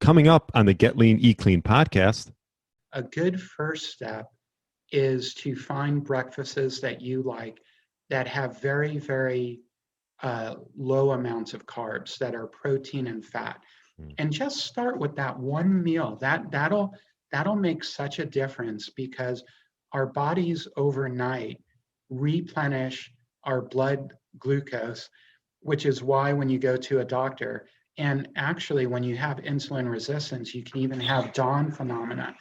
Coming up on the Get Lean, Eat Clean podcast. A good first step is to find breakfasts that you like that have very low amounts of carbs that are protein and fat. And just start with that one meal. That'll make such a difference because our bodies overnight replenish our blood glucose, which is why when you go to a doctor, and actually when you have insulin resistance, you can even have dawn phenomena.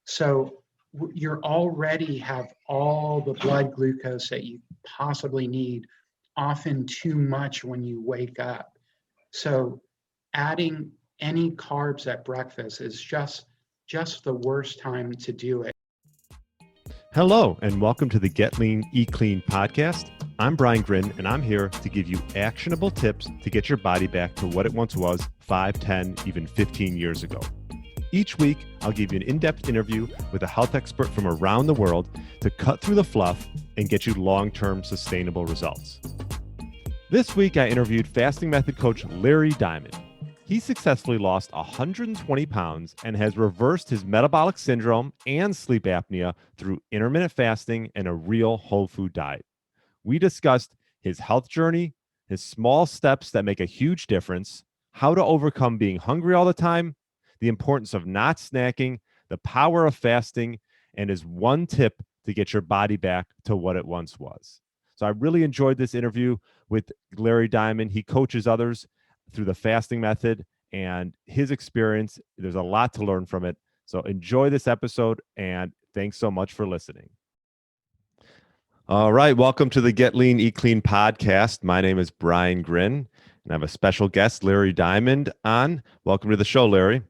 So you already have all the blood glucose that you possibly need, often too much when you wake up. So adding any carbs at breakfast is just the worst time to do it. Hello, and welcome to the Get Lean, Eat Clean podcast. I'm Brian Grin, and I'm here to give you actionable tips to get your body back to what it once was 5, 10, even 15 years ago. Each week, I'll give you an in-depth interview with a health expert from around the world to cut through the fluff and get you long-term sustainable results. This week, I interviewed fasting method coach Larry Diamond. He successfully lost 120 pounds and has reversed his metabolic syndrome and sleep apnea through intermittent fasting and a real whole food diet. We discussed his health journey, his small steps that make a huge difference, how to overcome being hungry all the time, the importance of not snacking, the power of fasting, and his one tip to get your body back to what it once was. So I really enjoyed this interview with Larry Diamond. He coaches others through the fasting method and his experience. There's a lot to learn from it. So enjoy this episode, and thanks so much for listening. All right. Welcome to the Get Lean, Eat Clean podcast. My name is Brian Grin, and I have a special guest, Larry Diamond, on. Welcome to the show, Larry.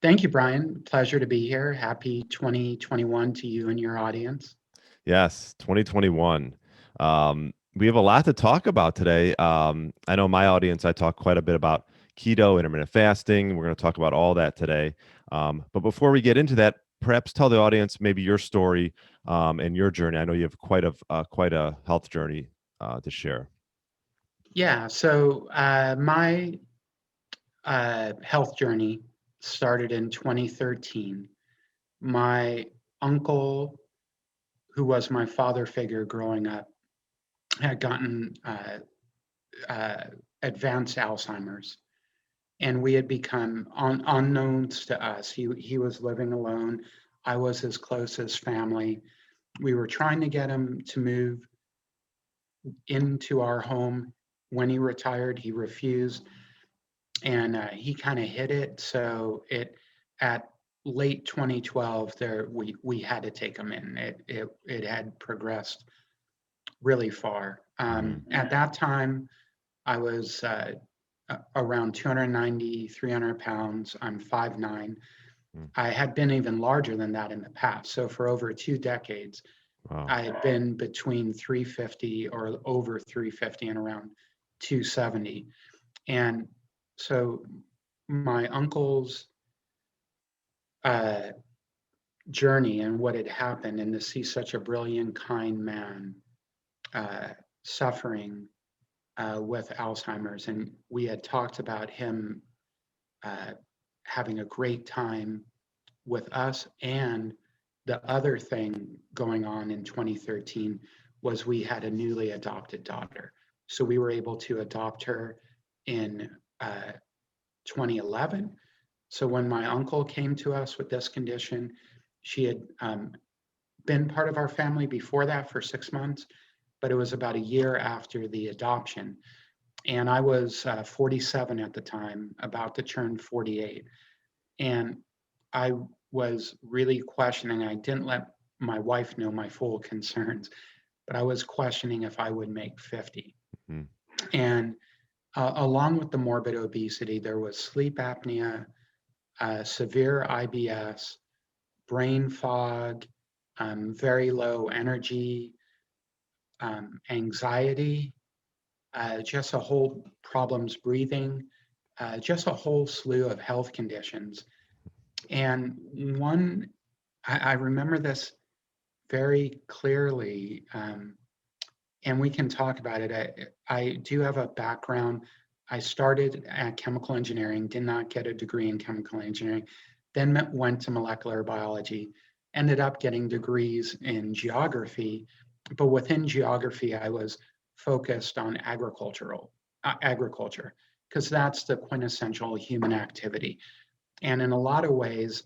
Thank you, Brian. Pleasure to be here. Happy 2021 to you and your audience. Yes, 2021. We have a lot to talk about today. I know my audience, I talk quite a bit about keto, intermittent fasting. We're going to talk about all that today. But before we get into that, perhaps tell the audience maybe your story and your journey. I know you have quite a health journey to share. Yeah, so my health journey started in 2013. My uncle, who was my father figure growing up, had gotten advanced Alzheimer's, and we had become unknowns to us. He was living alone. I was his closest family. We were trying to get him to move into our home. When he retired, he refused, and he kind of hid it. So at late 2012, we had to take him in. It had progressed really far. At that time, I was around 290, 300 pounds. I'm 5'9". I had been even larger than that in the past. So for over 2 decades, wow. I had been between 350 or over 350 and around 270. And so my uncle's journey and what had happened, and to see such a brilliant, kind man suffering with Alzheimer's. And we had talked about him having a great time with us. And the other thing going on in 2013 was we had a newly adopted daughter. So we were able to adopt her in 2011. So when my uncle came to us with this condition, she had been part of our family before that for 6 months, but it was about a year after the adoption. And I was 47 at the time, about to turn 48. And I was really questioning. I didn't let my wife know my full concerns, but I was questioning if I would make 50. Mm-hmm. And along with the morbid obesity, there was sleep apnea, severe IBS, brain fog, very low energy, anxiety, just a whole problems breathing, just a whole slew of health conditions. And one, I remember this very clearly, and we can talk about it. I do have a background I started at chemical engineering, did not get a degree in chemical engineering, then went to molecular biology, ended up getting degrees in geography, but within geography, I was focused on agriculture, because that's the quintessential human activity. And in a lot of ways,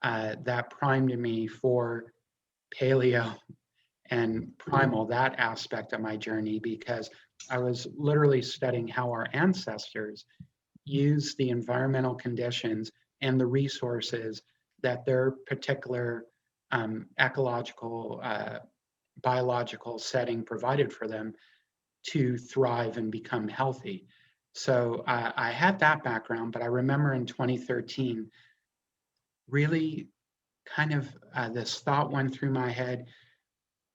that primed me for paleo and primal, that aspect of my journey, because I was literally studying how our ancestors used the environmental conditions and the resources that their particular ecological, biological setting provided for them to thrive and become healthy. So I had that background, but I remember in 2013, really kind of this thought went through my head.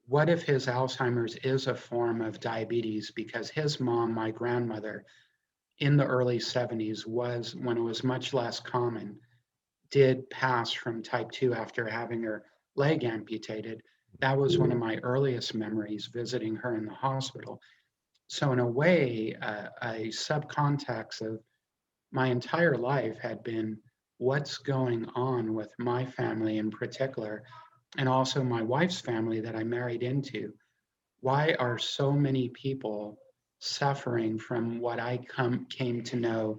What if his Alzheimer's is a form of diabetes? Because his mom, my grandmother, in the early 70s, was when it was much less common, did pass from type 2 after having her leg amputated. That was one of my earliest memories, visiting her in the hospital. So, in a way, a subcontext of my entire life had been what's going on with my family in particular, and also my wife's family that I married into. Why are so many people suffering from what I came to know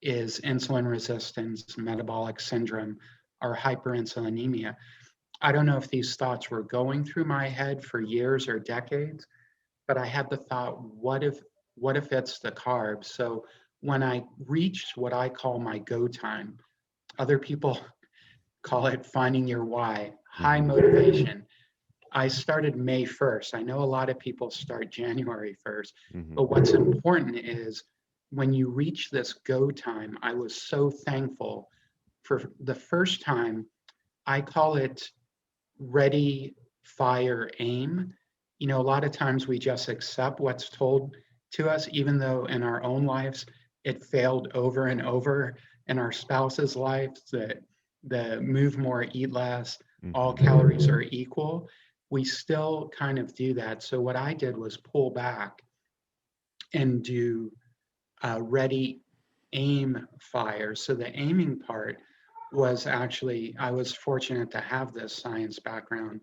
is insulin resistance, metabolic syndrome, or hyperinsulinemia? I don't know if these thoughts were going through my head for years or decades, but I had the thought, what if it's the carbs? So when I reached what I call my go time, other people call it finding your why, high Hmm. motivation. I started May 1st. I know a lot of people start January 1st, Hmm. but what's important is when you reach this go time, I was so thankful for the first time. I call it ready, fire, aim. A lot of times we just accept what's told to us, even though in our own lives it failed over and over, in our spouse's lives, that the move more, eat less, all Hmm. calories are equal. We still kind of do that. So what I did was pull back and do ready, aim, fire. So the aiming part was actually, I was fortunate to have this science background,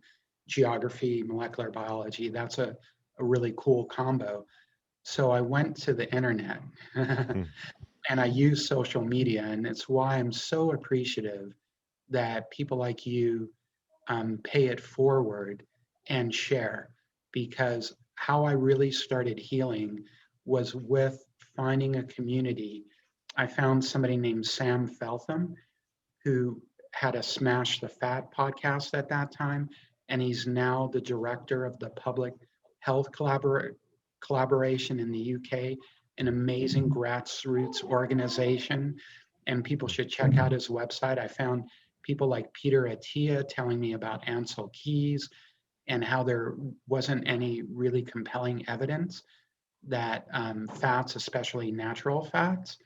geography, molecular biology. That's a really cool combo. So I went to the internet and I used social media. And it's why I'm so appreciative that people like you pay it forward and share, because how I really started healing was with finding a community. I found somebody named Sam Feltham, who had a Smash the Fat podcast at that time, and he's now the director of the Public Health Collaboration in the UK, an amazing grassroots organization, and people should check out his website. I found people like Peter Attia telling me about Ansel Keys and how there wasn't any really compelling evidence that fats, especially natural fats,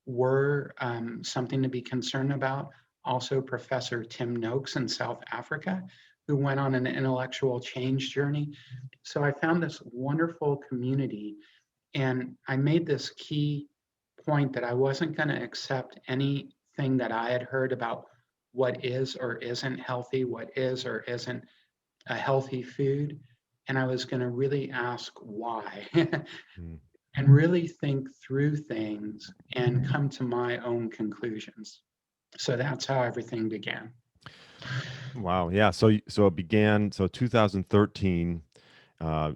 were something to be concerned about. Also, Professor Tim Noakes in South Africa, who went on an intellectual change journey. So I found this wonderful community, and I made this key point that I wasn't going to accept anything that I had heard about what is or isn't healthy, what is or isn't a healthy food. And I was going to really ask why and really think through things and come to my own conclusions. So that's how everything began. Wow. Yeah. So it began. So 2013,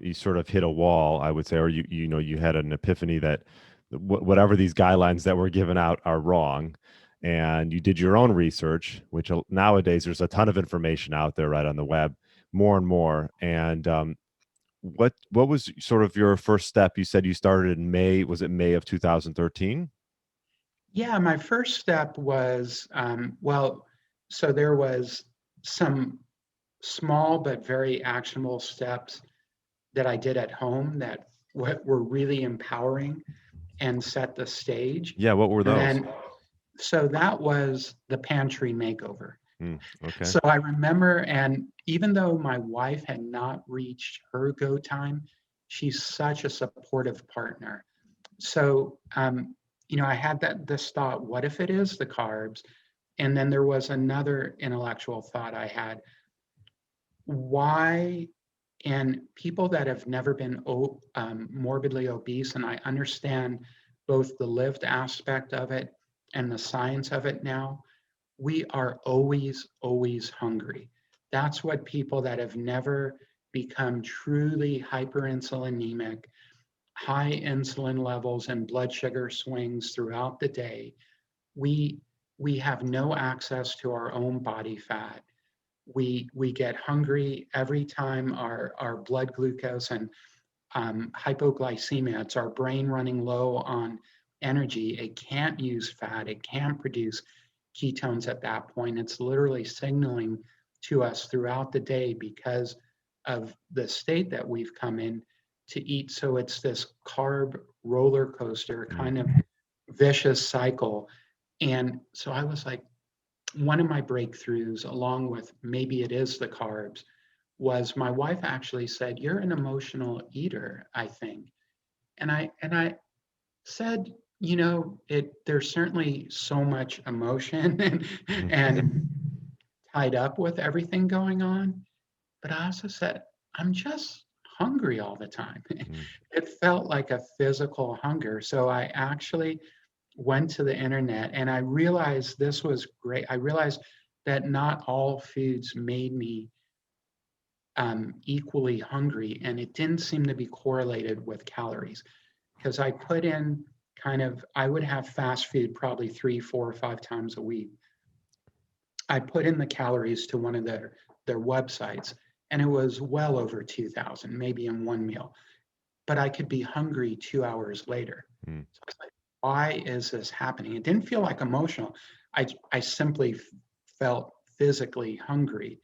you sort of hit a wall, I would say, or you had an epiphany that whatever these guidelines that were given out are wrong, and you did your own research, which nowadays there's a ton of information out there right on the web, more and more. And what was sort of your first step? You said you started in May. Was it May of 2013? Yeah, my first step was, well, so there was some small but very actionable steps that I did at home that were really empowering and set the stage. Yeah. What were And those? then, so that was the pantry makeover. Okay. So I remember, and even though my wife had not reached her go time, she's such a supportive partner. So I had this thought, what if it is the carbs? And then there was another intellectual thought I had. Why, and people that have never been morbidly obese, and I understand both the lived aspect of it and the science of it now, we are always, always hungry. That's what people that have never become truly hyperinsulinemic, high insulin levels and blood sugar swings throughout the day, we we have no access to our own body fat. We get hungry every time our blood glucose and hypoglycemia, it's our brain running low on energy. It can't use fat, it can't produce ketones at that point. It's literally signaling to us throughout the day because of the state that we've come in to eat. So it's this carb roller coaster kind of vicious cycle. And so I was like, one of my breakthroughs, along with maybe it is the carbs, was my wife actually said, "You're an emotional eater, I think." And I said, there's certainly so much emotion and tied up with everything going on. But I also said, I'm just hungry all the time. It felt like a physical hunger. So I actually went to the internet and I realized this was great. I realized that not all foods made me equally hungry, and it didn't seem to be correlated with calories because I put in I would have fast food probably 3, 4, or 5 times a week. I put in the calories to one of their websites, and it was well over 2,000, maybe in one meal. But I could be hungry 2 hours later. Mm. So I was like, why is this happening? It didn't feel like emotional. I simply felt physically hungry.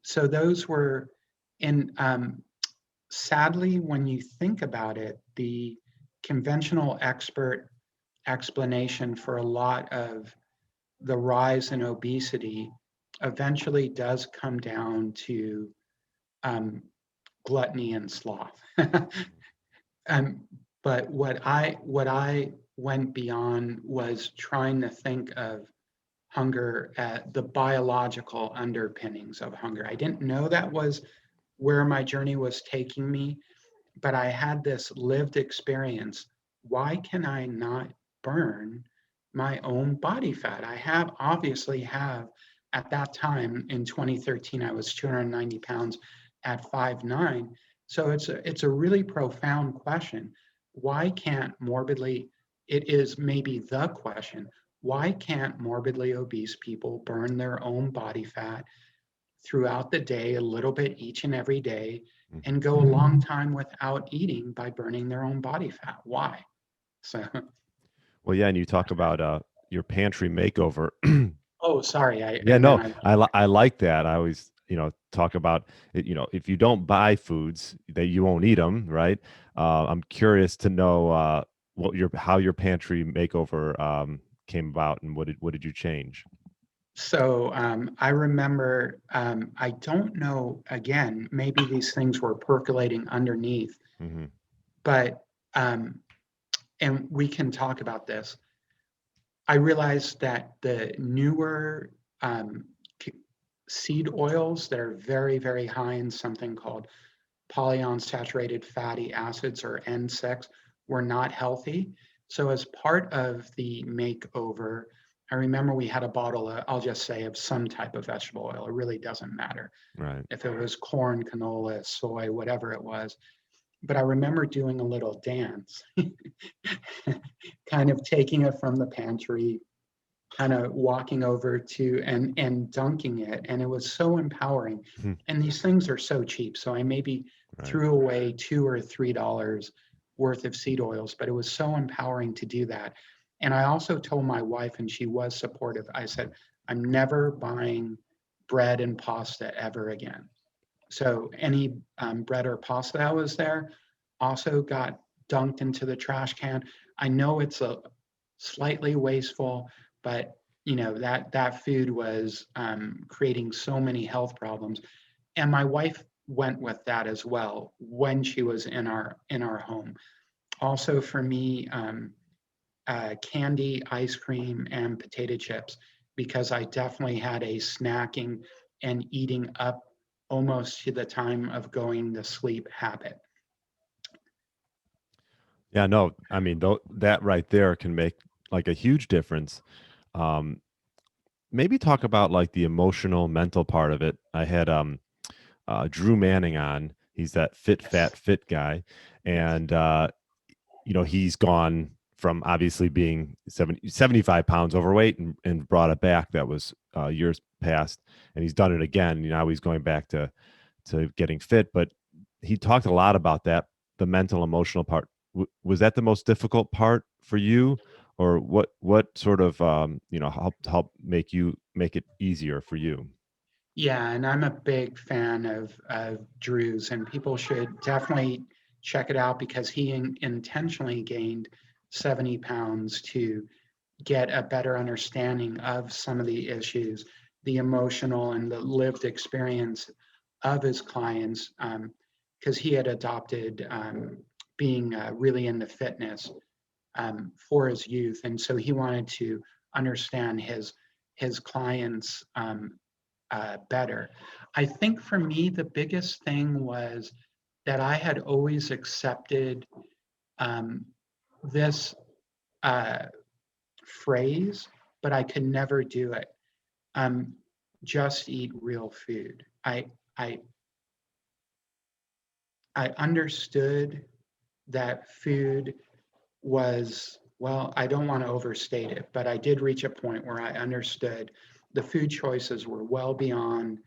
So those were, and sadly, when you think about it, the conventional expert explanation for a lot of the rise in obesity eventually does come down to gluttony and sloth. um, but what I went beyond was trying to think of hunger at the biological underpinnings of hunger. I didn't know that was where my journey was taking me, but I had this lived experience. Why can I not burn my own body fat? I obviously have at that time in 2013, I was 290 pounds at 5'9". So it's a really profound question. Why can't morbidly, it is maybe the question, why can't morbidly obese people burn their own body fat throughout the day, a little bit each and every day, and go a long time without eating by burning their own body fat? Why? So, Well, yeah, and you talk about your pantry makeover. oh, sorry. Yeah, no, I like that. I always, talk about it, if you don't buy foods, that you won't eat them, right? I'm curious to know how your pantry makeover came about, and what did you change? So I remember, I don't know, again, maybe these things were percolating underneath, Hmm. but, and we can talk about this. I realized that the newer seed oils that are very, very high in something called polyunsaturated fatty acids, or N6, were not healthy. So as part of the makeover, I remember we had a bottle, I'll just say, of some type of vegetable oil. It really doesn't matter Right. if it was corn, canola, soy, whatever it was. But I remember doing a little dance, kind of taking it from the pantry, kind of walking over to and dunking it, and it was so empowering. Hmm. And these things are so cheap, so I maybe Right. threw away $2 or $3 worth of seed oils, but it was so empowering to do that. And I also told my wife, and she was supportive, I said, I'm never buying bread and pasta ever again. So any bread or pasta that was there also got dunked into the trash can. I know it's a slightly wasteful, but that food was creating so many health problems. And my wife went with that as well when she was in our home. Also for me, candy, ice cream, and potato chips because I definitely had a snacking and eating up almost to the time of going to sleep habit. Yeah, no, I mean, that right there can make like a huge difference. Um, Maybe talk about like the emotional, mental part of it. I had Drew Manning on. He's that fit, Yes. fat, fit guy, Yes. and he's gone from obviously being 75 pounds overweight and brought it back. That was years past, and he's done it again. Now he's going back to getting fit, but he talked a lot about that, the mental, emotional part. Was that the most difficult part for you, or what sort of help make it easier for you? Yeah, and I'm a big fan of Drew's, and people should definitely check it out because he intentionally gained 70 pounds to get a better understanding of some of the issues, the emotional and the lived experience of his clients, because he had adopted being really into fitness for his youth, and so he wanted to understand his clients better. I think for me, the biggest thing was that I had always accepted um, this uh, phrase, but I could never do it. Um, just eat real food. I I understood that food was, well, I don't want to overstate it, but I did reach a point where I understood the food choices were well beyond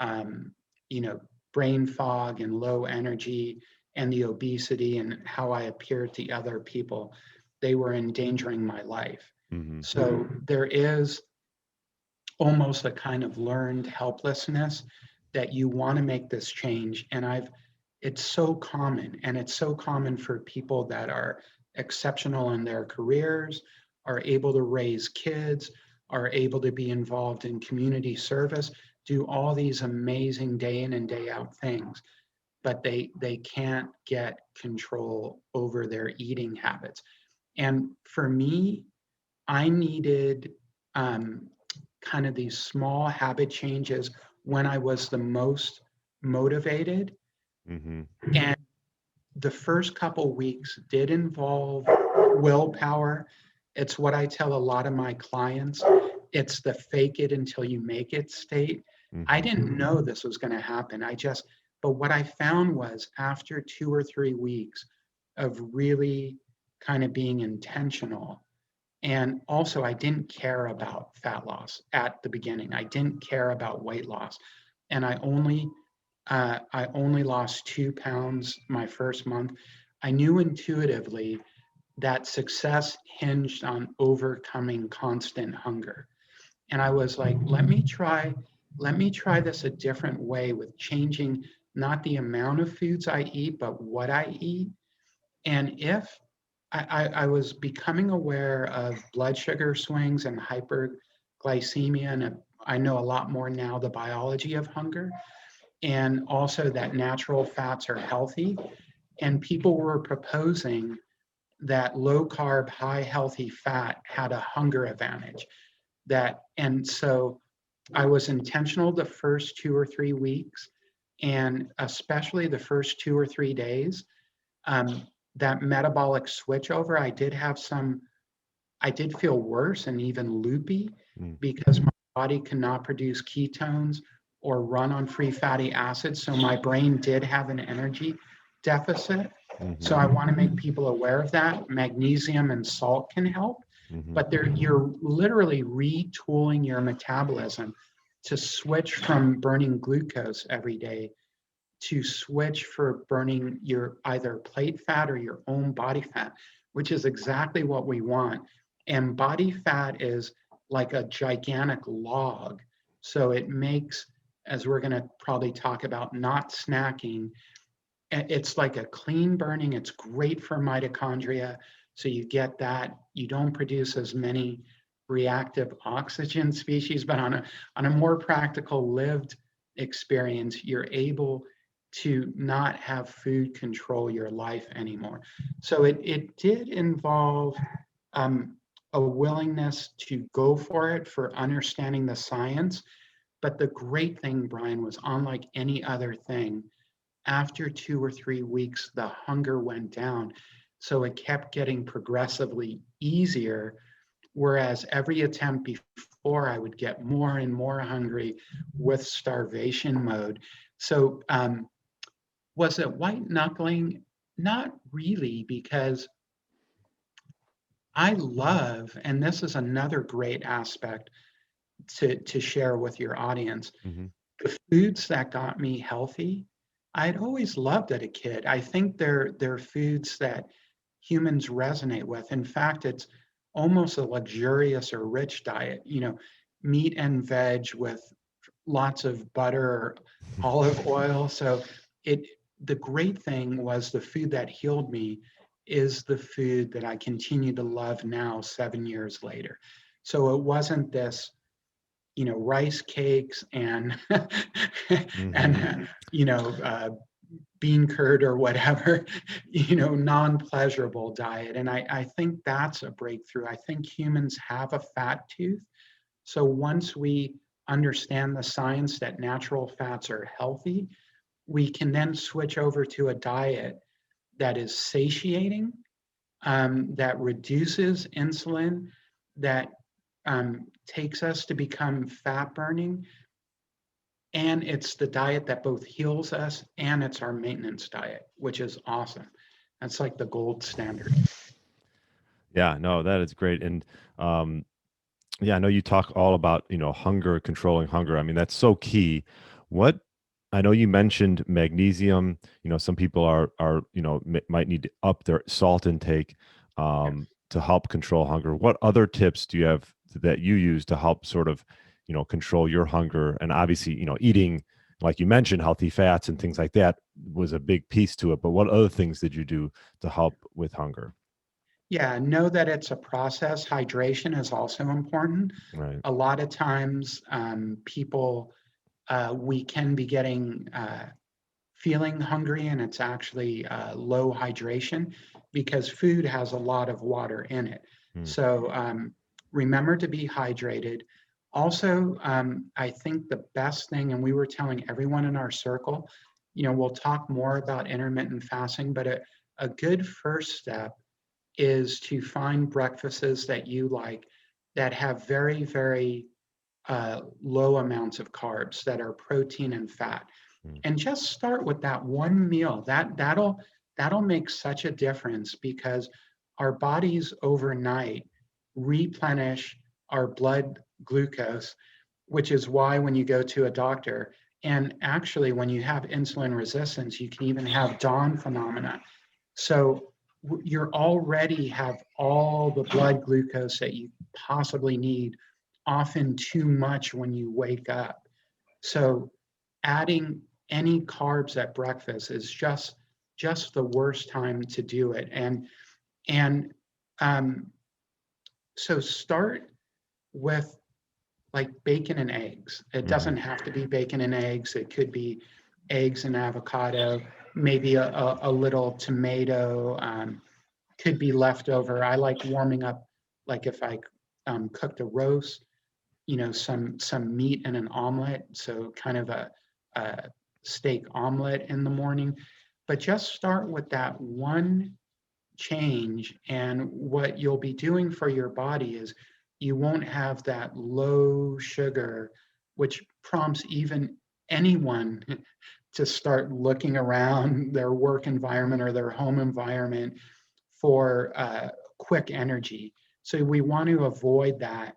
um, you know, brain fog and low energy and the obesity and how I appeared to other people. They were endangering my life. Hmm. So there is almost a kind of learned helplessness that you want to make this change. And it's so common, and it's so common for people that are exceptional in their careers, are able to raise kids, are able to be involved in community service, do all these amazing day in and day out things, but they can't get control over their eating habits. And for me, I needed um, kind of these small habit changes when I was the most motivated. Hmm. And the first couple weeks did involve willpower. It's what I tell a lot of my clients. It's the fake it until you make it state. I Hmm. didn't know this was going to happen. But what I found was after 2 or 3 weeks of really kind of being intentional, and also, I didn't care about fat loss at the beginning. I didn't care about weight loss, and I only lost 2 pounds my first month. I knew intuitively that success hinged on overcoming constant hunger, and I was like, let me try this a different way with changing not the amount of foods I eat, but what I eat. And if I was becoming aware of blood sugar swings and hyperglycemia, and I know a lot more now the biology of hunger, and also that natural fats are healthy. And people were proposing that low carb, high healthy fat had a hunger advantage. And so I was intentional the first 2 or 3 weeks, and especially the first 2 or 3 days. Um, that metabolic switchover, I did feel worse and even loopy because my body cannot produce ketones or run on free fatty acids. So my brain did have an energy deficit. So Hmm. I want to make people aware of that. Magnesium and salt can help, Hmm. but you're literally retooling your metabolism to switch from burning glucose every day to switch for burning your either plate fat or your own body fat, which is exactly what we want. And body fat is like a gigantic log. So it makes, as we're going to probably talk about, not snacking, it's like a clean burning. It's great for mitochondria. So you get that. You don't produce as many reactive oxygen species, but on a more practical lived experience, you're able to not have food control your life anymore. So it did involve um, a willingness to go for it, for understanding the science. But the great thing, Brian, was unlike any other thing, after 2 or 3 weeks, the hunger went down. So it kept getting progressively easier. Whereas every attempt before, I would get more and more hungry with starvation mode. So, was it white knuckling? Not really, because I love, and this is another great aspect to share with your audience, Mm-hmm. the foods that got me healthy. I'd always loved as a kid. I think they're foods that humans resonate with. In fact, it's almost a luxurious or rich diet, meat and veg with lots of butter or olive oil. So it the great thing was the food that healed me is the food that I continue to love now 7 years later. So it wasn't this, rice cakes and and Mm-hmm. bean curd or whatever, non-pleasurable diet. And I think that's a breakthrough. I think humans have a fat tooth. So once we understand the science that natural fats are healthy, we can then switch over to a diet that is satiating, that reduces insulin, that takes us to become fat burning. And it's the diet that both heals us and it's our maintenance diet, which is awesome. That's like the gold standard. Yeah, no, that is great. And yeah, I know you talk all about, hunger, controlling hunger. I mean, that's so key. What I know you mentioned magnesium, some people are, might need to up their salt intake Yes. to help control hunger. What other tips do you have that you use to help sort of, control your hunger? And obviously, eating, like you mentioned, healthy fats and things like that was a big piece to it. But what other things did you do to help with hunger? Yeah, know that it's a process. Hydration is also important. Right. A lot of times, people, we can be getting feeling hungry, and it's actually low hydration because food has a lot of water in it. Mm. So remember to be hydrated. Also, I think the best thing, and we were telling everyone in our circle, we'll talk more about intermittent fasting, but a good first step is to find breakfasts that you like that have very, very low amounts of carbs, that are protein and fat, Mm. and just start with that one meal. That'll make such a difference because our bodies overnight replenish our blood glucose, which is why when you go to a doctor, and actually when you have insulin resistance, you can even have dawn phenomena. So you're already have all the blood glucose that you possibly need, often too much when you wake up. So adding any carbs at breakfast is just the worst time to do it. And um, so start with like bacon and eggs. It Hmm. doesn't have to be bacon and eggs. It could be eggs and avocado, maybe a little tomato, could be leftover. I like warming up, like if I cooked a roast, some meat and an omelet. So kind of a steak omelet in the morning. But just start with that one change. And what you'll be doing for your body is you won't have that low sugar, which prompts even anyone to start looking around their work environment or their home environment for quick energy. So we want to avoid that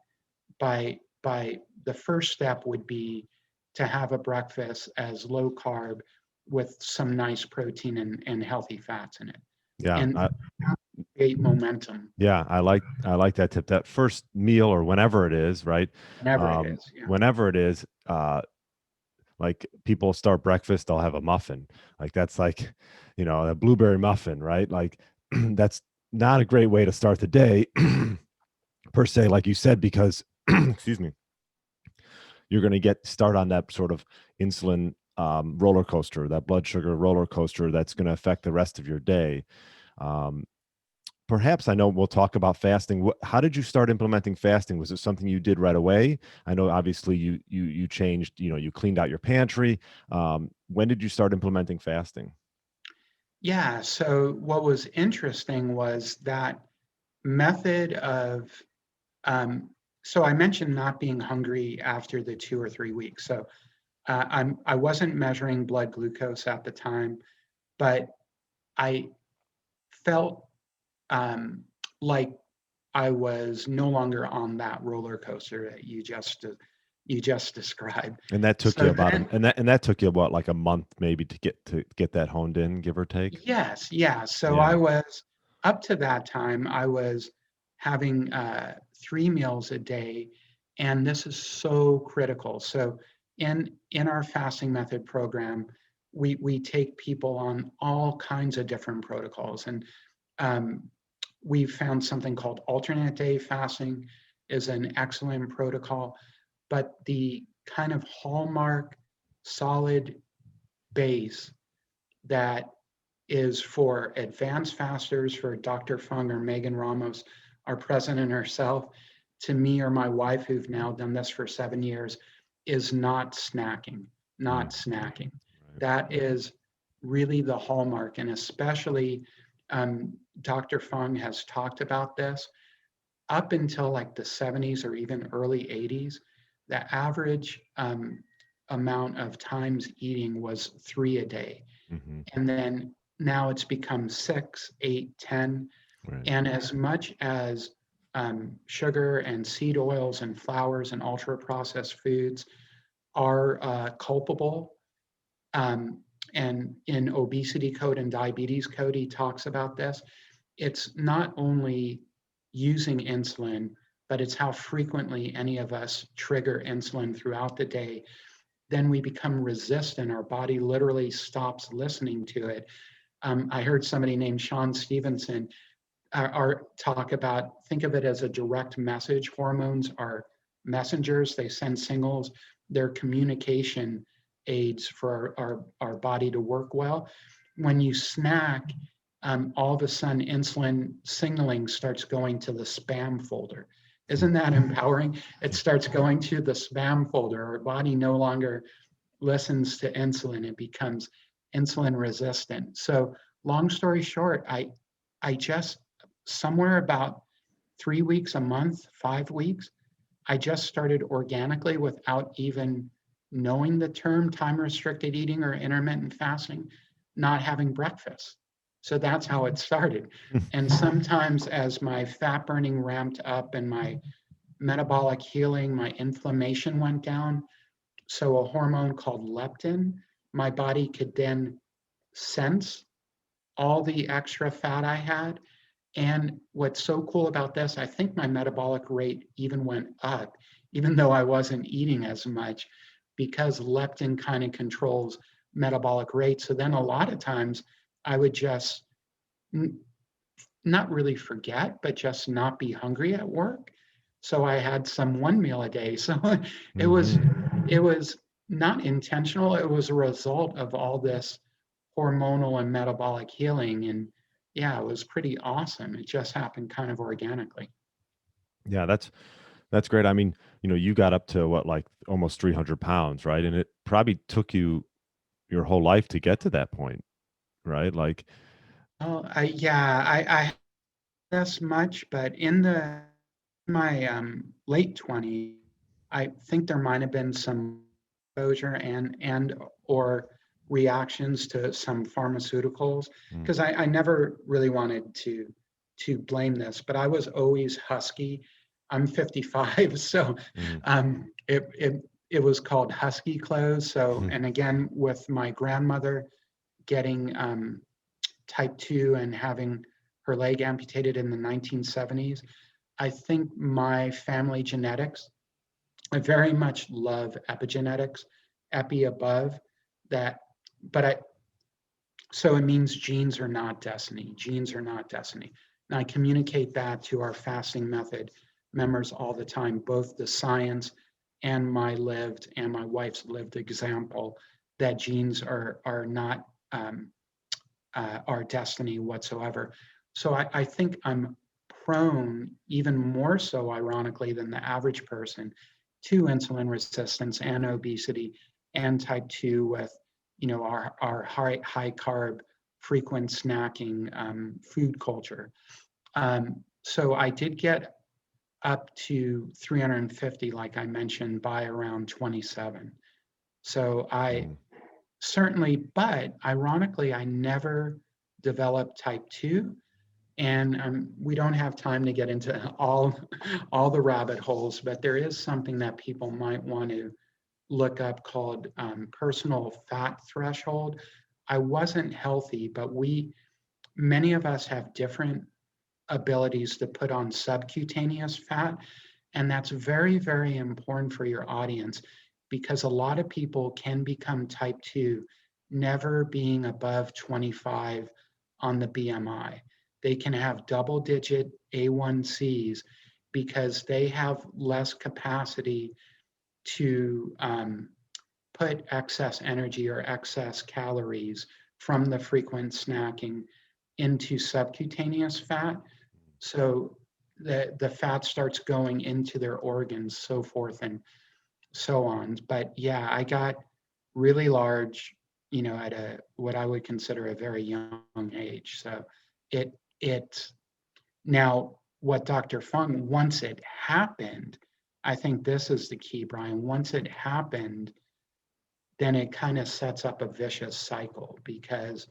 by the first step would be to have a breakfast as low carb with some nice protein and healthy fats in it. Yeah. And create momentum Yeah, I like that tip. That first meal or whenever it is, right? whenever it is. Yeah. Whenever it is, like people start breakfast, they'll have a muffin. Like that's like, a blueberry muffin, right? Like that's not a great way to start the day per se, like you said, because excuse me, you're going to start on that sort of insulin roller coaster, that blood sugar roller coaster that's going to affect the rest of your day. Um, perhaps I know we'll talk about fasting. How did you start implementing fasting? Was it something you did right away? I know obviously you changed, you cleaned out your pantry. When did you start implementing fasting? Yeah. So what was interesting was that method of, um, so I mentioned not being hungry after the 2 or 3 weeks. So I wasn't measuring blood glucose at the time, but I felt um, like I was no longer on that roller coaster that you just described. And that took you So about then, and that took you what, like a month maybe to get that honed in, give or take? yes, yeah. So Yeah. I was up to that time. I was having 3 meals a day, and this is so critical. So in our fasting method program, we take people on all kinds of different protocols, and um, we found something called alternate day fasting is an excellent protocol, but the kind of hallmark solid base that is for advanced fasters, for Dr. Fung or Megan Ramos, our president herself, to me or my wife, who've now done this for 7 years, is not snacking, Mm, not snacking. right. That is really the hallmark. And especially Dr. Fung has talked about this up until like the 70s or even early 80s. The average amount of times eating was 3 a day. Hmm. And then now it's become 6, 8, 10. Right. And as much as sugar and seed oils and flours and ultra processed foods are culpable, um, and in obesity code and diabetes code, he talks about this. It's not only using insulin, but it's how frequently any of us trigger insulin throughout the day. Then we become resistant. Our body literally stops listening to it. I heard somebody named Sean Stevenson talk about, think of it as a direct message. Hormones are messengers, they send signals, they're communication aids for our body to work well. When you snack, all of a sudden insulin signaling starts going to the spam folder. Isn't that empowering? It starts going to the spam folder. Our body no longer listens to insulin, it becomes insulin resistant. So long story short, I just somewhere about 3 weeks a month, 5 weeks, I just started organically without even knowing the term time restricted eating or intermittent fasting, not having breakfast. So that's how it started. And sometimes as my fat burning ramped up and my metabolic healing, my inflammation went down, so a hormone called leptin, my body could then sense all the extra fat I had. And what's so cool about this, I think my metabolic rate even went up, even though I wasn't eating as much, because leptin kind of controls metabolic rate. So then a lot of times I would just not really forget, but just not be hungry at work. So I had some 1 meal a day. So it was Hmm. it was not intentional. It was a result of all this hormonal and metabolic healing. And yeah, it was pretty awesome. It just happened kind of organically. Yeah, that's great. I mean, you got up to what, like almost 300 pounds, right? And it probably took you your whole life to get to that point, right? Like, Oh, I this much, but in my late 20s, I think there might have been some exposure and or reactions to some pharmaceuticals mm, because I never really wanted to blame this, but I was always husky. I'm 55, so mm, it was called husky clothes. So, and again, with my grandmother getting type 2 and having her leg amputated in the 1970s, I think my family genetics, I very much love epigenetics, epi above that, but so it means genes are not destiny. Genes are not destiny. And I communicate that to our fasting method members all the time, both the science and my lived and my wife's lived example that genes are not our destiny whatsoever. So I think I'm prone, even more so ironically than the average person, to insulin resistance and obesity and type 2 with, our high carb, frequent snacking food culture. So I did get up to 350, like I mentioned, by around 27. So I Mm. certainly, but ironically, I never developed type 2. And we don't have time to get into all the rabbit holes, but there is something that people might want to look up called personal fat threshold. I wasn't healthy, but many of us have different abilities to put on subcutaneous fat. And that's very, very important for your audience because a lot of people can become type 2, never being above 25 on the BMI. They can have double digit A1Cs because they have less capacity to put excess energy or excess calories from the frequent snacking into subcutaneous fat. So the fat starts going into their organs, so forth and so on. But yeah, I got really large, at a what I would consider a very young age. So it now what Dr. Fung, once it happened, I think this is the key, Brian. Once it happened, then it kind of sets up a vicious cycle because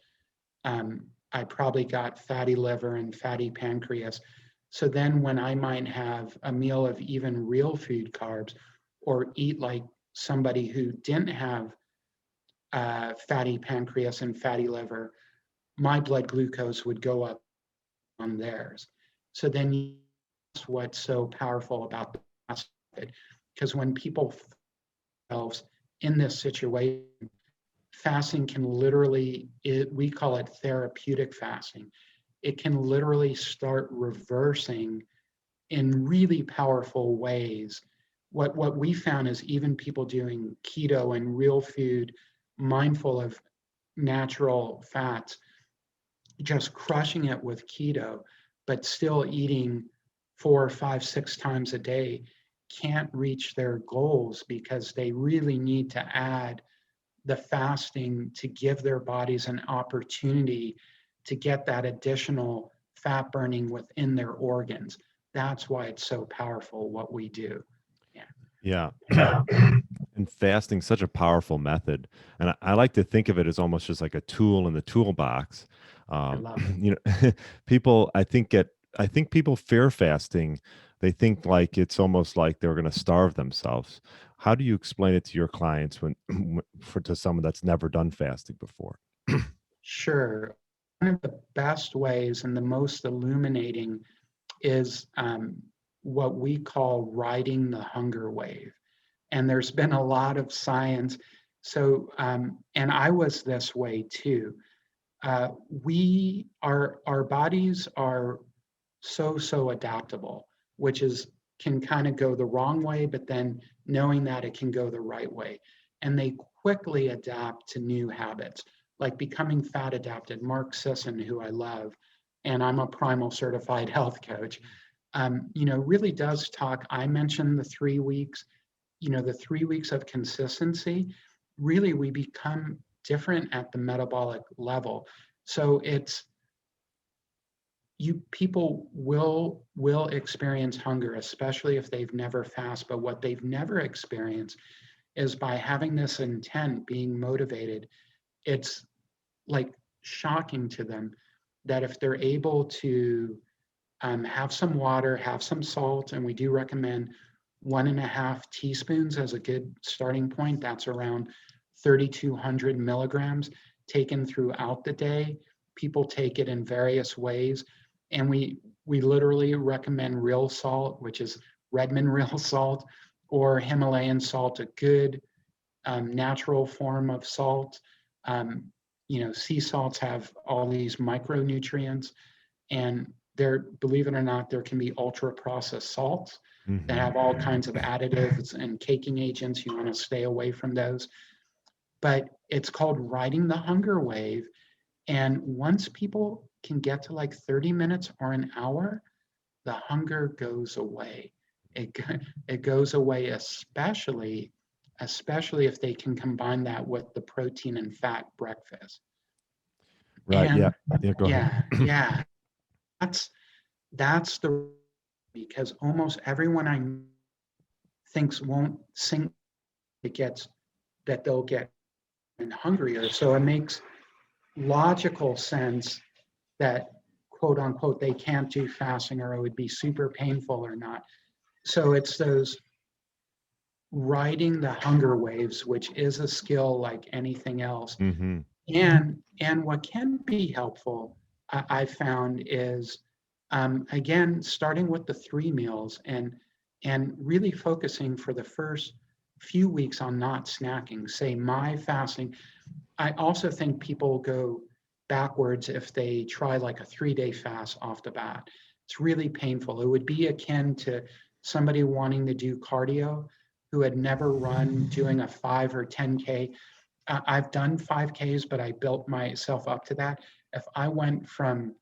I probably got fatty liver and fatty pancreas. So then when I might have a meal of even real food carbs or eat like somebody who didn't have fatty pancreas and fatty liver, my blood glucose would go up on theirs. So then that's what's so powerful about the fast method. Because when people find themselves in this situation, fasting can literally, we call it therapeutic fasting. It can literally start reversing in really powerful ways. What we found is even people doing keto and real food, mindful of natural fats, just crushing it with keto, but still eating 4, 5, 6 times a day, can't reach their goals because they really need to add the fasting to give their bodies an opportunity to get that additional fat burning within their organs. That's why it's so powerful what we do. Yeah. Yeah. And fasting such a powerful method, and I like to think of it as almost just like a tool in the toolbox. I um, love it. People, I think people fear fasting. They think like it's almost like they're going to starve themselves. How do you explain it to your clients when for to someone that's never done fasting before? Sure. One of the best ways and the most illuminating is what we call riding the hunger wave. And there's been a lot of science. So, and I was this way too. Our bodies are so adaptable, which is can kind of go the wrong way, but then knowing that it can go the right way. And they quickly adapt to new habits, like becoming fat adapted. Mark Sisson, who I love, and I'm a primal certified health coach, really does talk. I mentioned the 3 weeks, the 3 weeks of consistency. Really, we become different at the metabolic level. So it's people will experience hunger, especially if they've never fast. But what they've never experienced is by having this intent, being motivated, it's like shocking to them that if they're able to have some water, have some salt, and we do recommend 1.5 teaspoons as a good starting point. That's around 3,200 milligrams taken throughout the day. People take it in various ways, and we literally recommend real salt, which is Redmond real salt, or Himalayan salt, a good natural form of salt. Sea salts have all these micronutrients, and there, believe it or not, there can be ultra processed salts that Hmm. have all kinds of additives and caking agents. You want to stay away from those. But it's called riding the hunger wave. And once people can get to like 30 minutes or an hour, the hunger goes away. It, it goes away, especially if they can combine that with the protein and fat breakfast. Right. Yeah. And Yeah. Go ahead. yeah, yeah, that's that's the because almost everyone I thinks won't sink it gets that they'll get hungrier. So it makes logical sense that quote unquote they can't do fasting or it would be super painful or not. So it's those riding the hunger waves, which is a skill like anything else. Mm-hmm. And what can be helpful, I found, is again starting with the 3 meals and really focusing for the first few weeks on not snacking. Say my fasting. I also think people go backwards if they try like a 3 day fast off the bat. It's really painful. It would be akin to somebody wanting to do cardio who had never run doing a 5 or 10K. I've done 5Ks, but I built myself up to that. If I went from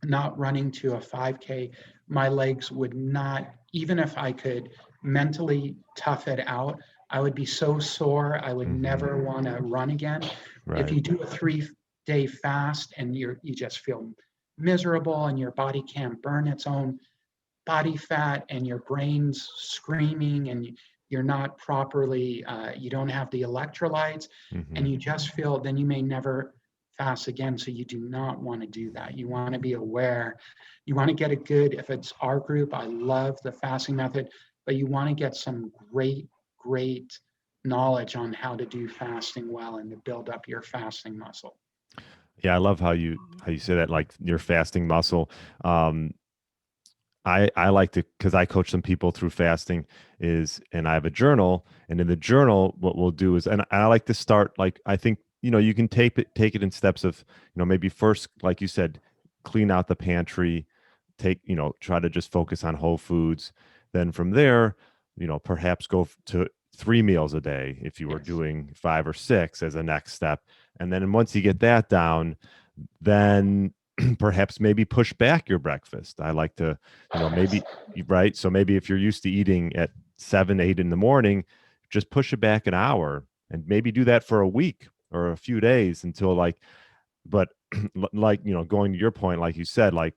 not running to a 5K, my legs would not, even if I could mentally tough it out, I would be so sore, I would Mm-hmm. never want to run again. If Right. you do a 3 day fast and you just feel miserable and your body can't burn its own body fat and your brain's screaming and you're not properly, you don't have the electrolytes Mm-hmm. and you just feel, then you may never fast again. So you do not want to do that. You want to be aware. You want to get a good, if it's our group, I love the fasting method, but you want to get some great knowledge on how to do fasting well and to build up your fasting muscle. Yeah, I love how you say that, like your fasting muscle. Um, I like to, because I coach some people through fasting, is, and I have a journal, and in the journal what we'll do is, and I like to start, like, I think, you can take it in steps of, maybe first, like you said, clean out the pantry, try to just focus on whole foods. Then from there, perhaps go to 3 meals a day if you were Yes. doing 5 or 6 as a next step. And then once you get that down, then perhaps maybe push back your breakfast. I like to, maybe, right. So maybe if you're used to eating at 7, 8 in the morning, just push it back an hour and maybe do that for a week or a few days until, like, but like, going to your point, like you said, like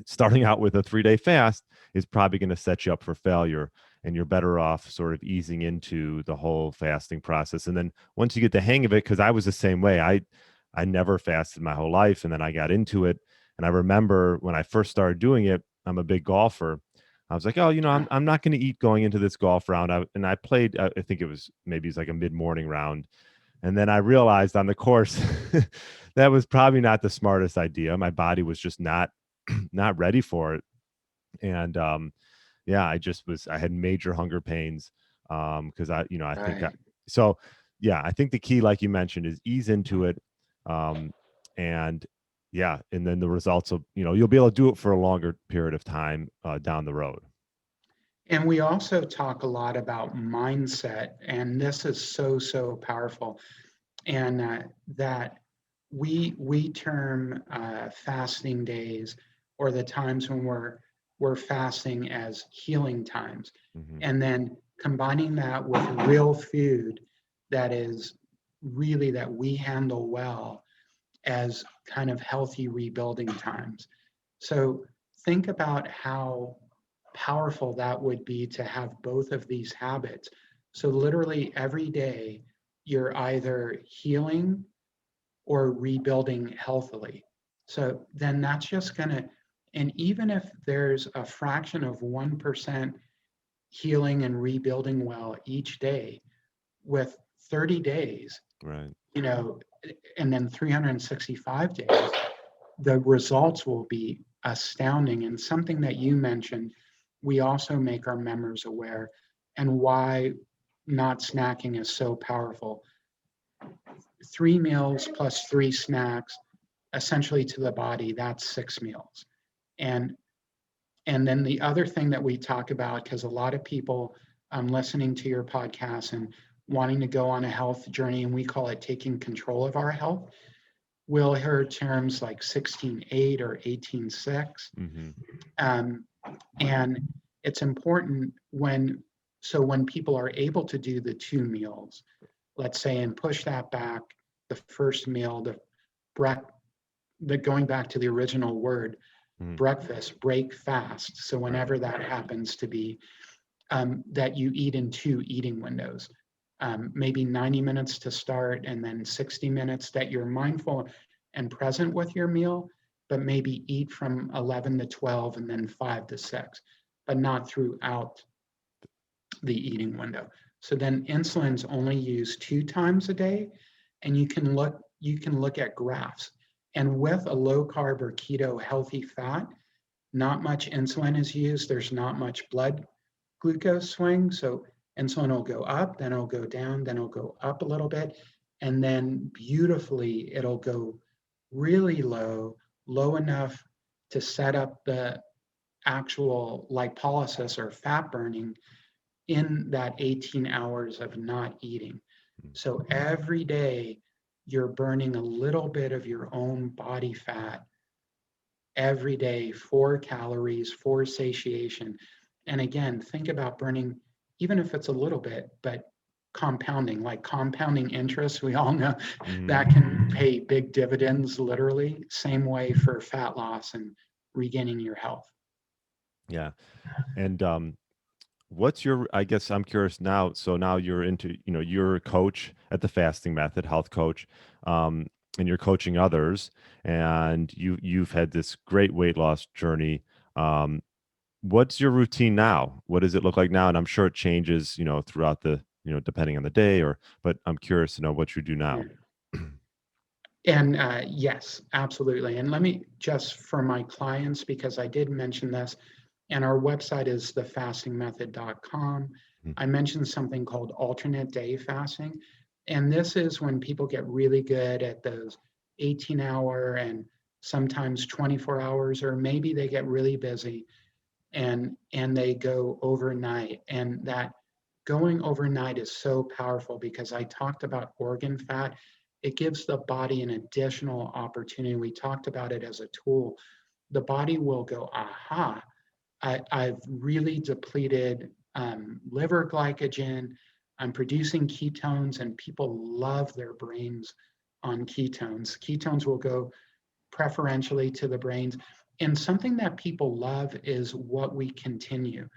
starting out with a 3 day fast is probably going to set you up for failure, and you're better off sort of easing into the whole fasting process. And then once you get the hang of it, because I was the same way, I never fasted my whole life, and then I got into it. And I remember when I first started doing it, I'm a big golfer. I was like, oh, I'm not going to eat going into this golf round. And I played, I think maybe it's like a mid-morning round. And then I realized on the course that was probably not the smartest idea. My body was just not ready for it. And yeah, I had major hunger pains, because I think Right. so. Yeah, I think the key, like you mentioned, is ease into it. um and yeah, and then the results will, you'll be able to do it for a longer period of time down the road. And we also talk a lot about mindset, and this is so powerful. And that we term fasting days or the times when we're fasting as healing times, Hmm. and then combining that with real food that is really that we handle well as kind of healthy rebuilding times. So think about how powerful that would be to have both of these habits. So literally every day you're either healing or rebuilding healthily. So then that's just going to, and even if there's a fraction of 1% healing and rebuilding well each day with 30 days, Right. you know, and then 365 days, the results will be astounding. And something that you mentioned, we also make our members aware and why not snacking is so powerful. 3 meals plus 3 snacks, essentially to the body, that's 6 meals. And and then the other thing that we talk about, because a lot of people listening to your podcast and wanting to go on a health journey, and we call it taking control of our health, we'll hear terms like 16:8 or 18:6. Mm-hmm. Um, and it's important when people are able to do the two meals, let's say, and push that back, the first meal, the going back to the original word, Mm-hmm. breakfast, break fast. So Right. whenever that happens to be, that you eat in two eating windows, maybe 90 minutes to start and then 60 minutes that you're mindful and present with your meal, but maybe eat from 11 to 12 and then 5 to 6, but not throughout the eating window. So then insulin's only used 2 times a day, and you can look at graphs. And with a low carb or keto healthy fat, not much insulin is used. There's not much blood glucose swing. So insulin will go up, then it'll go down, then it'll go up a little bit. And then beautifully, it'll go really low, low enough to set up the actual lipolysis or fat burning in that 18 hours of not eating. So every day, you're burning a little bit of your own body fat every day, 4 calories for satiation. And again, think about burning, even if it's a little bit, but compounding, like compounding interest, we all know Mm-hmm. that can pay big dividends, literally. Same way for fat loss and regaining your health. Yeah. And what's your, I guess I'm curious now. So now you're into, you're a coach at the fasting method, health coach, and you're coaching others, and you've had this great weight loss journey. Um, what's your routine now? What does it look like now? And I'm sure it changes, throughout the, depending on the day, but I'm curious to know what you do now. Yeah. And yes, absolutely. And let me just for my clients, because I did mention this, and our website is thefastingmethod.com. I mentioned something called alternate day fasting. And this is when people get really good at those 18-hour and sometimes 24 hours, or maybe they get really busy and they go overnight. And that going overnight is so powerful because I talked about organ fat. It gives the body an additional opportunity. We talked about it as a tool. The body will go, aha, I've really depleted liver glycogen. I'm producing ketones, and people love their brains on ketones. Ketones will go preferentially to the brains. And something that people love is what we continue.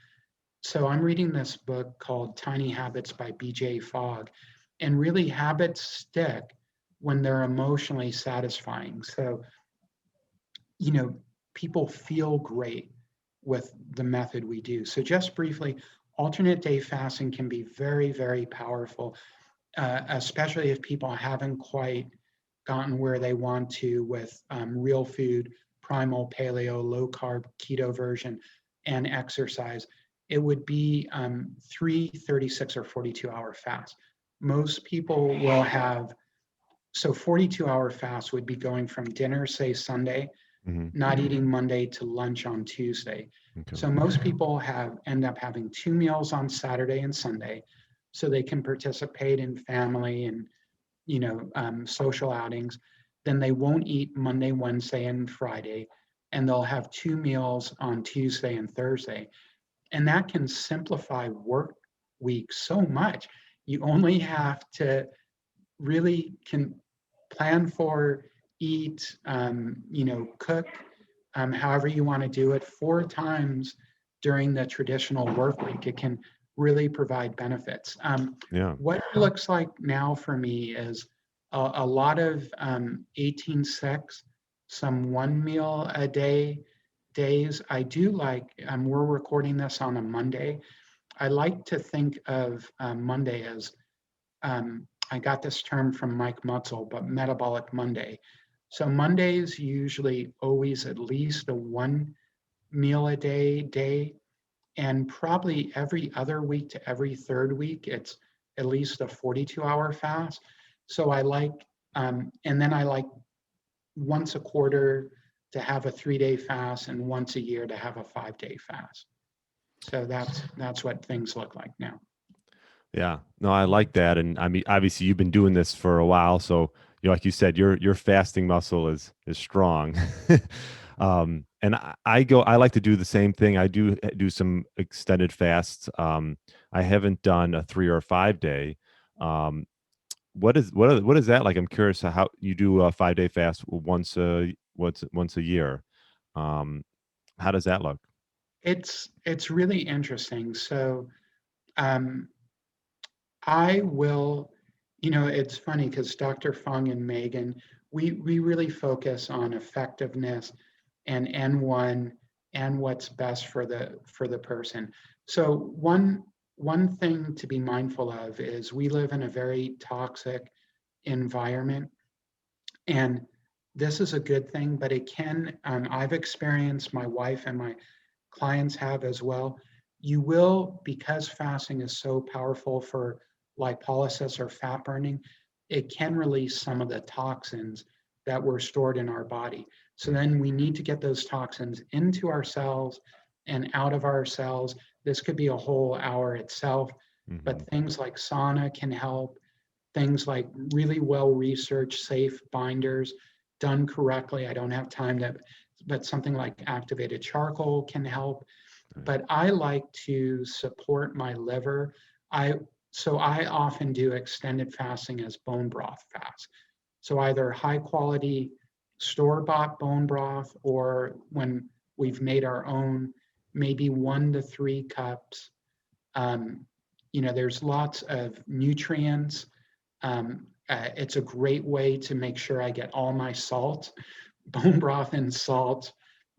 So I'm reading this book called Tiny Habits by BJ Fogg, and really habits stick when they're emotionally satisfying. So, you know, people feel great with the method we do. So just briefly, alternate day fasting can be very, very powerful, especially if people haven't quite gotten where they want to with real food, primal, paleo, low carb, keto version, and exercise. It would be 3, 36, or 42-hour fast. Most people will have, so 42-hour fast would be going from dinner, say Sunday, Mm-hmm. not eating Monday to lunch on Tuesday. Okay. So most people end up having 2 meals on Saturday and Sunday, so they can participate in family and social outings. Then they won't eat Monday, Wednesday, and Friday, and they'll have 2 meals on Tuesday and Thursday. And that can simplify work week so much. You only have to really can plan for, eat, cook, however you want to do it 4 times during the traditional work week. It can really provide benefits. Yeah. What it looks like now for me is a lot of 18-6, some 1 meal a day days. I do like, we're recording this on a Monday. I like to think of Monday as, I got this term from Mike Mutzel, but metabolic Monday. So Mondays usually always at least a 1 meal a day, and probably every other week to every third week, it's at least a 42-hour fast. So I like, and then I like once a quarter to have a 3-day fast, and once a year to have a 5-day fast. So that's what things look like now. Yeah. No, I like that. And I mean, obviously you've been doing this for a while, so like you said, your fasting muscle is strong. And I like to do the same thing. I do some extended fasts. I haven't done a 3 or 5 day. Um, what is that like? I'm curious how you do a 5 day fast once a year. Um, how does that look? It's really interesting. So um, I will, it's funny because Dr. Fung and Megan, we really focus on effectiveness and N1 and what's best for the person. So one thing to be mindful of is we live in a very toxic environment, and this is a good thing, but it can, I've experienced, my wife and my clients have as well. You will, because fasting is so powerful for lipolysis or fat burning, it can release some of the toxins that were stored in our body. So then we need to get those toxins into our cells and out of our cells. This could be a whole hour itself, Hmm. but things like sauna can help. Things like really well researched, safe binders done correctly. I don't have time to, but something like activated charcoal can help. Right. But I like to support my liver. I so I often do extended fasting as bone broth fast. So either high quality store bought bone broth, or when we've made our own, maybe 1 to 3 cups. Um, there's lots of nutrients. It's a great way to make sure I get all my salt. Bone broth and salt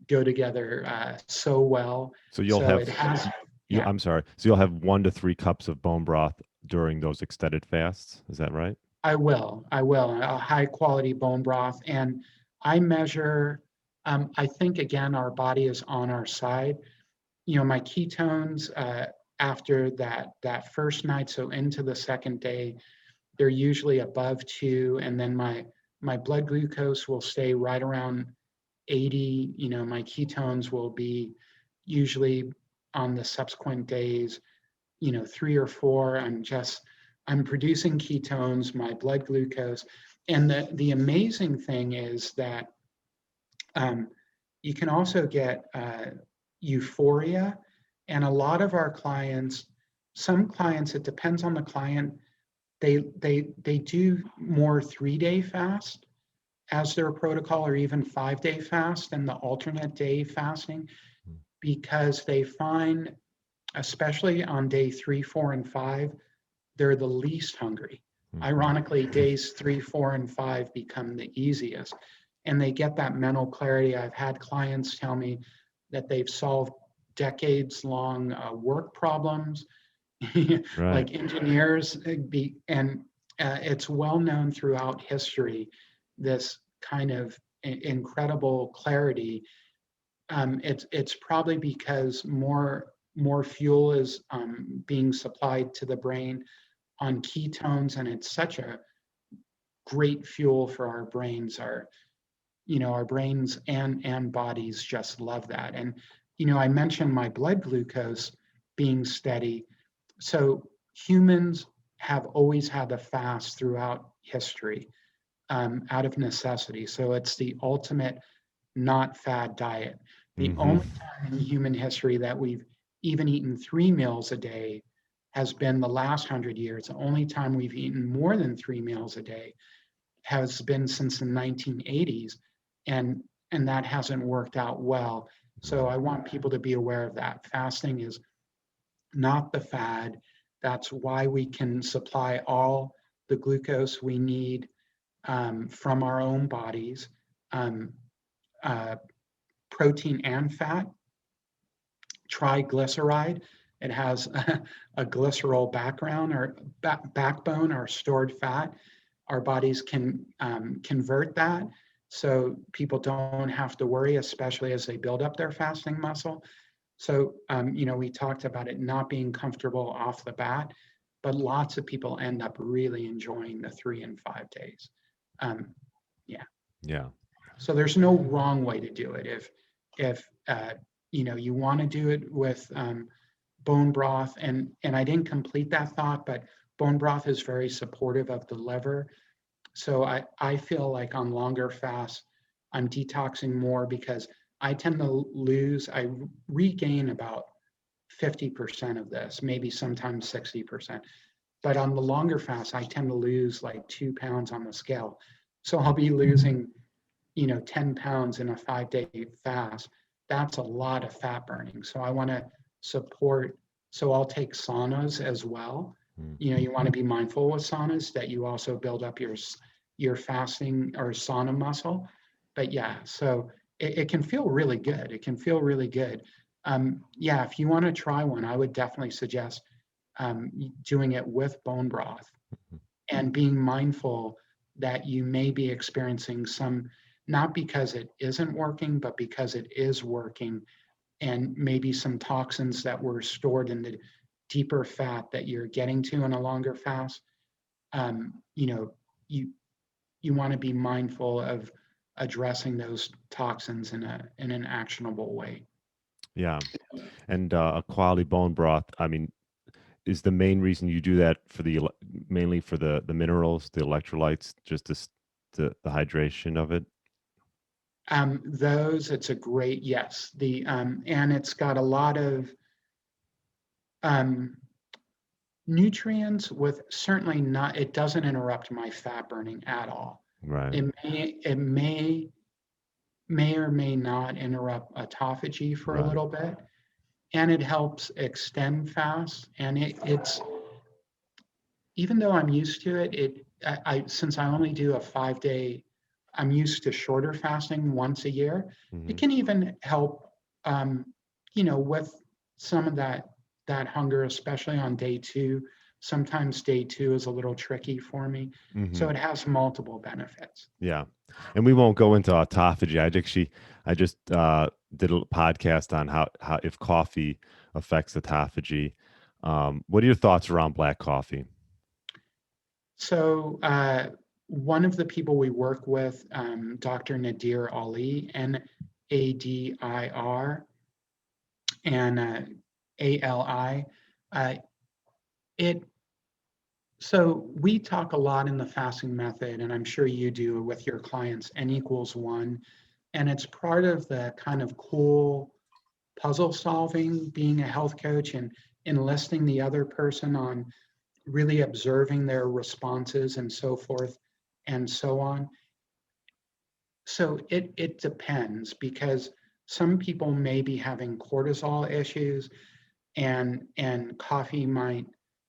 go together so well. So you'll So have it has, you yeah, I'm sorry. So you'll have 1 to 3 cups of bone broth during those extended fasts. Is that right? I will, a high quality bone broth. And I measure, I think again, our body is on our side. My ketones after that first night, so into the second day, they're usually above 2, and then my blood glucose will stay right around 80. My ketones will be usually on the subsequent days, 3 or 4. I'm producing ketones, my blood glucose. And the amazing thing is that um, you can also get euphoria. And a lot of our clients, some clients, it depends on the client, they do more 3 day fast as their protocol, or even 5 day fast and the alternate day fasting, because they find, especially on day 3, 4, and 5, they're the least hungry. Hmm. Ironically, days 3, 4, and 5 become the easiest, and they get that mental clarity. I've had clients tell me that they've solved decades long work problems, Right. like engineers, and it's well known throughout history, this kind of incredible clarity. It's probably because more fuel is being supplied to the brain on ketones, and it's such a great fuel for our brains. Our brains and bodies just love that. And I mentioned my blood glucose being steady. So humans have always had to fast throughout history, out of necessity. So it's the ultimate not fad diet. The Hmm. only time in human history that we've even eaten 3 meals a day has been the last 100 years. The only time we've eaten more than 3 meals a day has been since the 1980s, and that hasn't worked out well. So I want people to be aware of that. Fasting is not the fad. That's why we can supply all the glucose we need from our own bodies, um, uh, protein and fat. Triglyceride. It has a glycerol background, or backbone, or stored fat. Our bodies can convert that, so people don't have to worry, especially as they build up their fasting muscle. So, we talked about it not being comfortable off the bat, but lots of people end up really enjoying the 3 and 5 days. Um, yeah. Yeah. So there's no wrong way to do it. If you want to do it with bone broth, and I didn't complete that thought, but bone broth is very supportive of the liver. So I feel like on longer fasts, I'm detoxing more because I tend to I regain about 50% of this, maybe sometimes 60%. But on the longer fast, I tend to lose like 2 pounds on the scale. So I'll be losing, 10 pounds in a 5-day fast. That's a lot of fat burning. So I want to support, so I'll take saunas as well. Mm. You want to be mindful with saunas that you also build up your fasting or sauna muscle. But yeah, so it can feel really good. It can feel really good. Yeah, if you want to try one, I would definitely suggest doing it with bone broth and being mindful that you may be experiencing some, not because it isn't working, but because it is working, and maybe some toxins that were stored in the deeper fat that you're getting to in a longer fast. You know, you want to be mindful of addressing those toxins in an actionable way. Yeah. And a quality bone broth, I mean, is the main reason you do that for mainly for the minerals, the electrolytes, just the hydration of it? It's a great, yes. And it's got a lot of um, nutrients with certainly not, it doesn't interrupt my fat burning at all. Right. It may or may not interrupt autophagy for a Right. little bit, and it helps extend fast. And it's, even though I'm used to it, since I only do a 5-day, I'm used to shorter fasting once a year. It Hmm. can even help, um, with some of that hunger, especially on day two. Sometimes day two is a little tricky for me, Hmm. so it has multiple benefits. Yeah. And we won't go into autophagy. I just did a podcast on how if coffee affects autophagy. What are your thoughts around black coffee? So one of the people we work with, Dr. Nadir Ali, Nadir, and Ali. Uh, it so we talk a lot in the fasting method, and I'm sure you do with your clients, N=1, and it's part of the kind of cool puzzle solving, being a health coach and enlisting the other person on really observing their responses and so forth and so on. So it depends, because some people may be having cortisol issues, and coffee might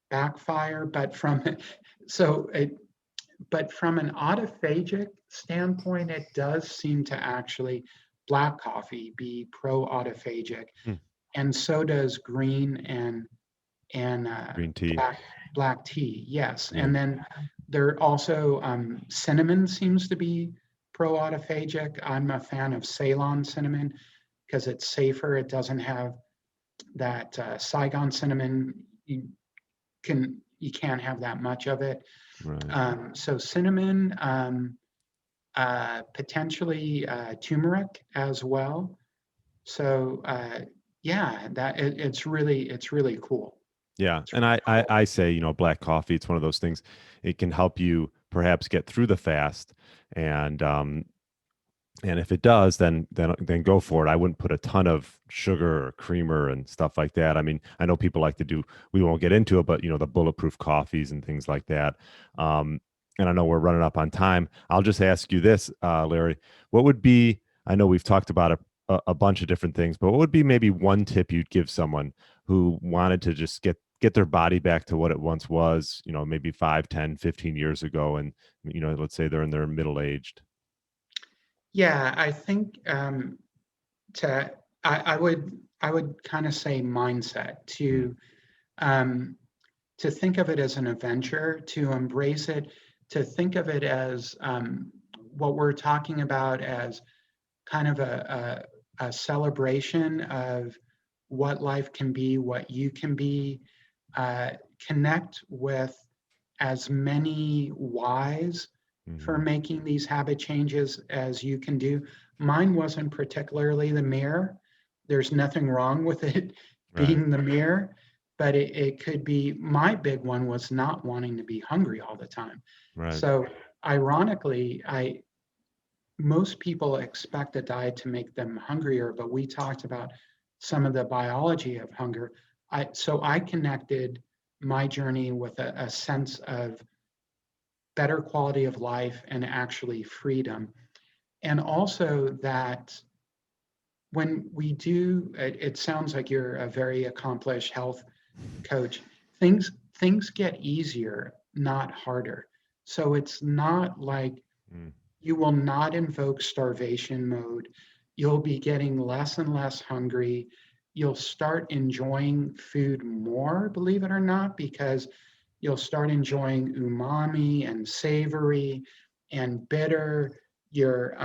backfire, so it but from an autophagic standpoint, it does seem to actually, black coffee, be pro-autophagic, Hmm. and so does green and Green tea. black tea. Yes, Yeah. and then there also, cinnamon seems to be pro-autophagic. I'm a fan of Ceylon cinnamon because it's safer. It doesn't have that Saigon cinnamon. You can't have that much of it. Right. So cinnamon, potentially turmeric as well. So yeah, it's really cool. Yeah. It's And really cool. I say, black coffee, it's one of those things. It can help you perhaps get through the fast. And if it does, then go for it. I wouldn't put a ton of sugar or creamer and stuff like that. I mean, I know people like to do. We won't get into it, but the bulletproof coffees and things like that. Um, and I know we're running up on time. I'll just ask you this, Larry. What would be? I know we've talked about a bunch of different things, but what would be maybe one tip you'd give someone who wanted to just get their body back to what it once was? Maybe 5, 10, 15 years ago, and let's say they're in their middle aged. Yeah, I think to I would kind of say mindset, um, to think of it as an adventure, to embrace it, to think of it as, what we're talking about as kind of a celebration of what life can be, what you can be. Uh, Connect with as many whys for Hmm. making these habit changes as you can do. Mine wasn't particularly the mirror. There's nothing wrong with it Right. being the mirror, but it could be, my big one was not wanting to be hungry all the time. Right. So ironically, most people expect a diet to make them hungrier, but we talked about some of the biology of hunger. So I connected my journey with a sense of better quality of life and actually freedom. And also that when we do, it sounds like you're a very accomplished health coach, things get easier, not harder. So it's not like you will not invoke starvation mode. You'll be getting less and less hungry. You'll start enjoying food more, believe it or not, because you'll start enjoying umami and savory and bitter. Your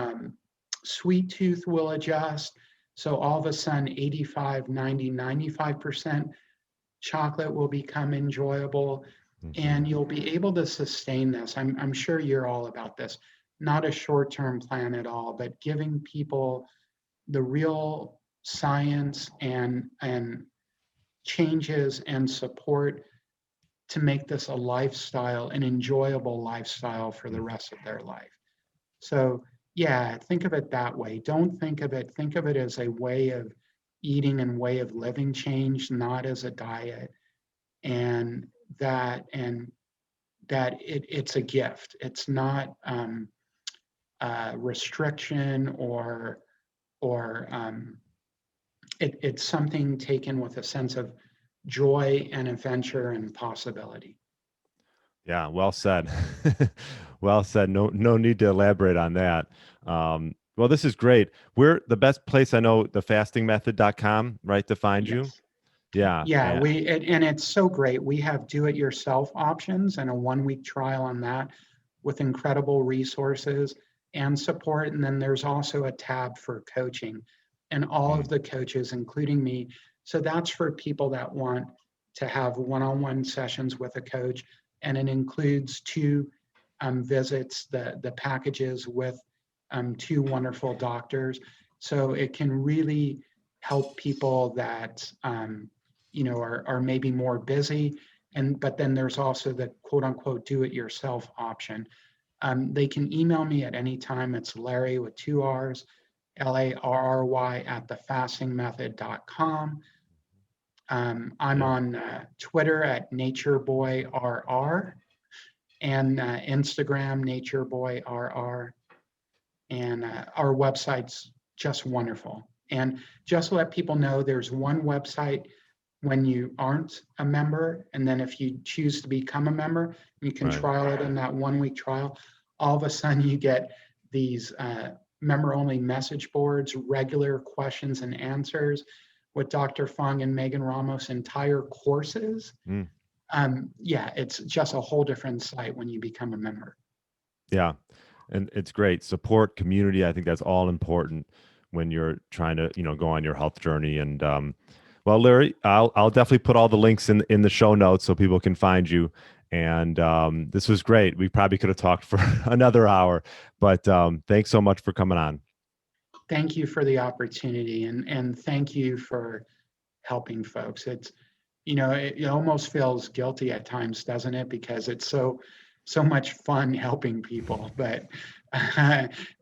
sweet tooth will adjust. So all of a sudden, 85, 90, 95% chocolate will become enjoyable, and you'll be able to sustain this. I'm sure you're all about this. Not a short-term plan at all, but giving people the real science and changes and support to make this a lifestyle, an enjoyable lifestyle for the rest of their life. So yeah, think of it that way. Don't think of it as a way of eating and way of living change, not as a diet. And that it's a gift. It's not restriction or it's something taken with a sense of joy and adventure and possibility. Yeah, well said. Well said. No need to elaborate on that. Well, this is great. We're the best place I know, thefastingmethod.com, right, to find you. Yes. Yeah. Yeah, and it's so great. We have do-it-yourself options and a 1-week trial on that with incredible resources and support. And then there's also a tab for coaching and all of the coaches, including me. So that's for people that want to have one-on-one sessions with a coach, and it includes 2 visits, the packages with 2 wonderful doctors. So it can really help people that are maybe more busy, but then there's also the quote unquote do it yourself option. They can email me at any time. It's Larry with 2 R's, LARRY at thefastingmethod.com. I'm on Twitter at NatureBoyRR and Instagram NatureBoyRR. And our website's just wonderful. And just to let people know, there's one website when you aren't a member, and then if you choose to become a member, you can trial it in that 1-week trial. All of a sudden you get these member-only message boards, regular questions and answers with Dr. Fung and Megan Ramos' entire courses. Yeah, it's just a whole different site when you become a member. Yeah, and it's great. Support, community, I think that's all important when you're trying to, go on your health journey. And well, Larry, I'll definitely put all the links in the show notes so people can find you. And this was great. We probably could have talked for another hour, but thanks so much for coming on. Thank you for the opportunity, and thank you for helping folks. It's, it almost feels guilty at times, doesn't it? Because it's so much fun helping people, but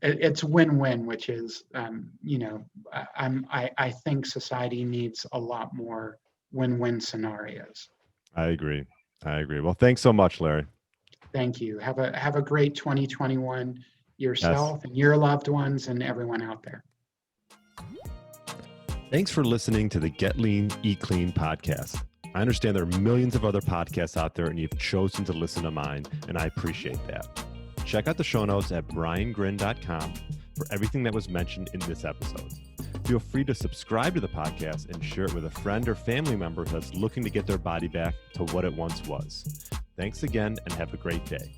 it's win-win, which is, I think society needs a lot more win-win scenarios. I agree. Well, thanks so much, Larry. Thank you. Have a great 2021 yourself and your loved ones and everyone out there. Thanks for listening to the Get Lean, Eat Clean podcast. I understand there are millions of other podcasts out there, and you've chosen to listen to mine, and I appreciate that. Check out the show notes at briangrin.com for everything that was mentioned in this episode. Feel free to subscribe to the podcast and share it with a friend or family member that's looking to get their body back to what it once was. Thanks again, and have a great day.